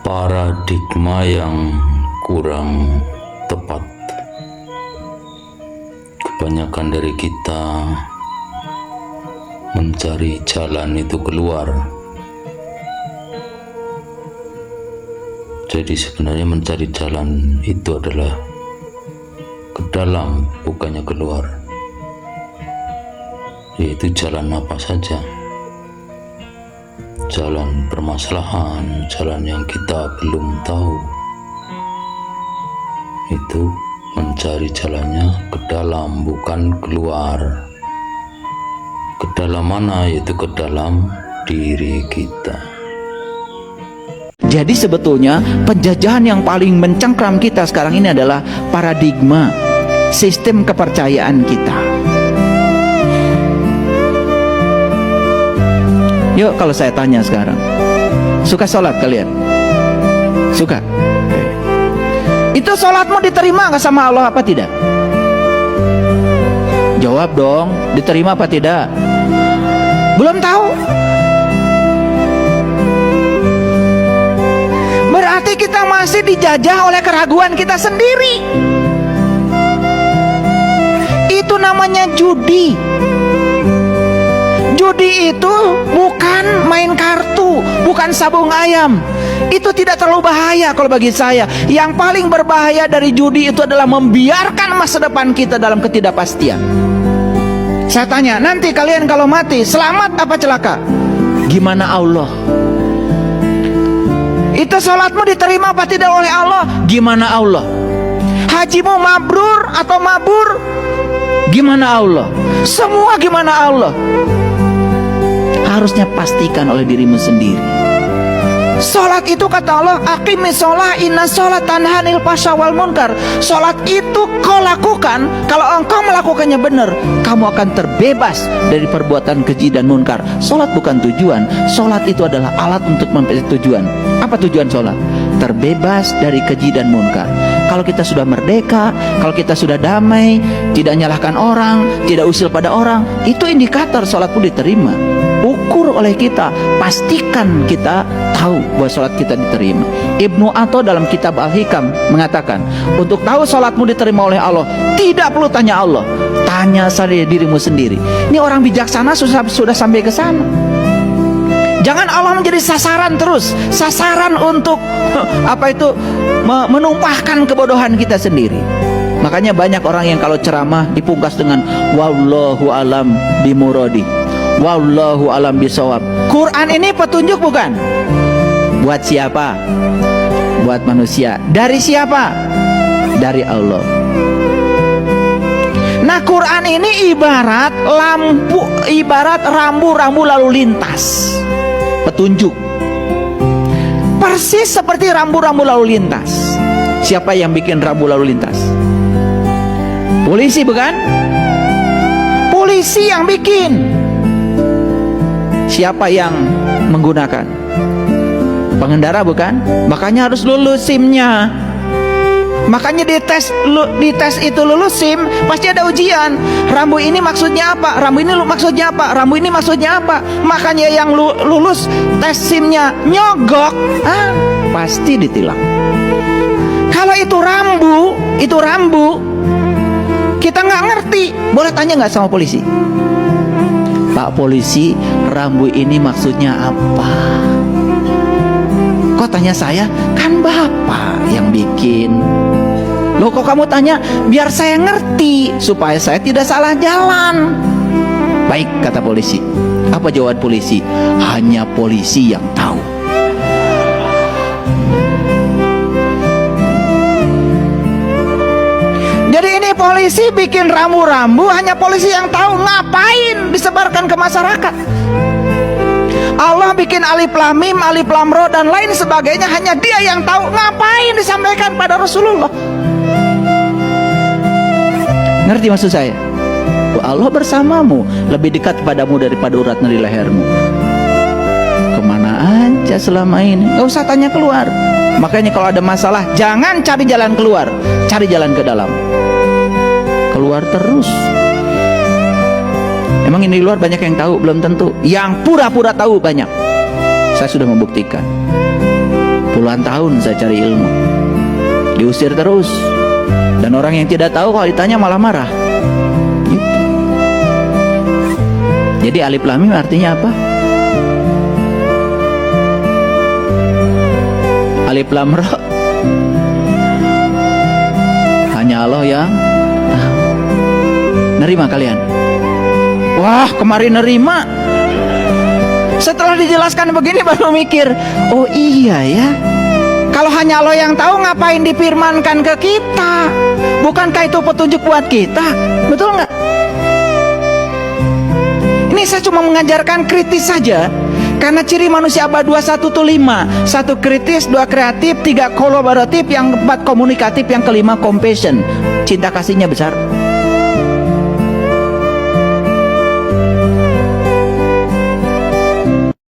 paradigma yang kurang tepat. Kebanyakan dari kita mencari jalan itu keluar. Jadi sebenarnya mencari jalan itu adalah ke dalam, bukannya keluar. Yaitu jalan apa saja. Jalan permasalahan, jalan yang kita belum tahu. Itu mencari jalannya ke dalam, bukan keluar. Ke dalam mana? Yaitu ke dalam diri kita. Jadi sebetulnya penjajahan yang paling mencengkram kita sekarang ini adalah paradigma, sistem kepercayaan kita. Yuk, kalau saya tanya sekarang, suka sholat kalian? Suka? Itu sholatmu diterima gak sama Allah apa tidak? Jawab dong, diterima apa tidak? Belum tahu. Berarti kita masih dijajah oleh keraguan kita sendiri. Itu namanya judi. Judi itu bukan main kartu, bukan sabung ayam. Itu tidak terlalu bahaya kalau bagi saya. Yang paling berbahaya dari judi itu adalah membiarkan masa depan kita dalam ketidakpastian. Saya tanya, nanti kalian kalau mati, selamat apa celaka? Gimana Allah? Itu sholatmu diterima apa tidak oleh Allah? Gimana Allah? Hajimu mabrur atau mabur? Gimana Allah? Semua gimana Allah? Harusnya pastikan oleh dirimu sendiri. Sholat itu kata Allah, aqimis sholat, inna sholat tanha anil fahsya wal munkar. Sholat itu kau lakukan, kalau engkau melakukannya benar, kamu akan terbebas dari perbuatan keji dan munkar. Sholat bukan tujuan. Sholat itu adalah alat untuk mencapai tujuan. Apa tujuan sholat? Terbebas dari keji dan munkar. Kalau kita sudah merdeka, kalau kita sudah damai, tidak nyalahkan orang, tidak usil pada orang, itu indikator sholat pun diterima. Ukur oleh kita, pastikan kita tahu bahwa sholat kita diterima. Ibnu Atha dalam kitab Al-Hikam mengatakan, untuk tahu sholatmu diterima oleh Allah, tidak perlu tanya Allah, tanya saja dirimu sendiri. Ini orang bijaksana sudah sampai ke sana. Jangan Allah menjadi sasaran terus, sasaran untuk menumpahkan kebodohan kita sendiri. Makanya banyak orang yang kalau ceramah dipungkas dengan wallahu alam bimuradi, wallahu alam bisawab. Quran ini petunjuk bukan? Buat siapa? Buat manusia. Dari siapa? Dari Allah. Nah, Quran ini ibarat lampu, ibarat rambu-rambu lalu lintas. Petunjuk. Persis seperti rambu-rambu lalu lintas. Siapa yang bikin rambu lalu lintas? Polisi bukan? Polisi yang bikin. Siapa yang menggunakan? Pengendara bukan? Makanya harus lulus SIM-nya. Makanya di tes itu lulus SIM, pasti ada ujian. Rambu ini maksudnya apa? Rambu ini maksudnya apa? Rambu ini maksudnya apa? Makanya yang lulus tes SIM-nya nyogok, pasti ditilang. Kalau itu rambu, kita nggak ngerti. Boleh tanya nggak sama polisi? Pak polisi, rambu ini maksudnya apa? Kok tanya saya? Kan Bapak yang bikin. Loh, kok kamu tanya? Biar saya ngerti, supaya saya tidak salah jalan. Baik, kata polisi. Apa jawaban polisi? Hanya polisi yang tahu. Jadi ini polisi bikin rambu-rambu, hanya polisi yang tahu. Ngapain disebarkan ke masyarakat? Allah bikin alif lam mim, alif lam ra dan lain sebagainya, hanya Dia yang tahu. Ngapain disampaikan pada Rasulullah? Ngerti maksud saya? Allah bersamamu, lebih dekat padamu daripada urat nadi lehermu. Kemana aja selama ini? Gak usah tanya keluar. Makanya kalau ada masalah, jangan cari jalan keluar, cari jalan ke dalam. Keluar terus. Emang ini di luar banyak yang tahu? Belum tentu. Yang pura-pura tahu banyak. Saya sudah membuktikan. Puluhan tahun saya cari ilmu, diusir terus. Dan orang yang tidak tahu kalau ditanya malah marah. Gitu. Jadi alif lam mim artinya apa? Alif lam ra, hanya Allah yang tahu. Nerima kalian? Wah, kemarin nerima. Setelah dijelaskan begini baru mikir, oh iya ya, kalau hanya Allah yang tahu ngapain difirmankan ke kita? Bukankah itu petunjuk buat kita? Betul nggak? Ini saya cuma mengajarkan kritis saja. Karena ciri manusia abad 21 itu 5. 1 kritis, 2 kreatif, 3 kolaboratif, yang 4 komunikatif, yang kelima compassion. Cinta kasihnya besar.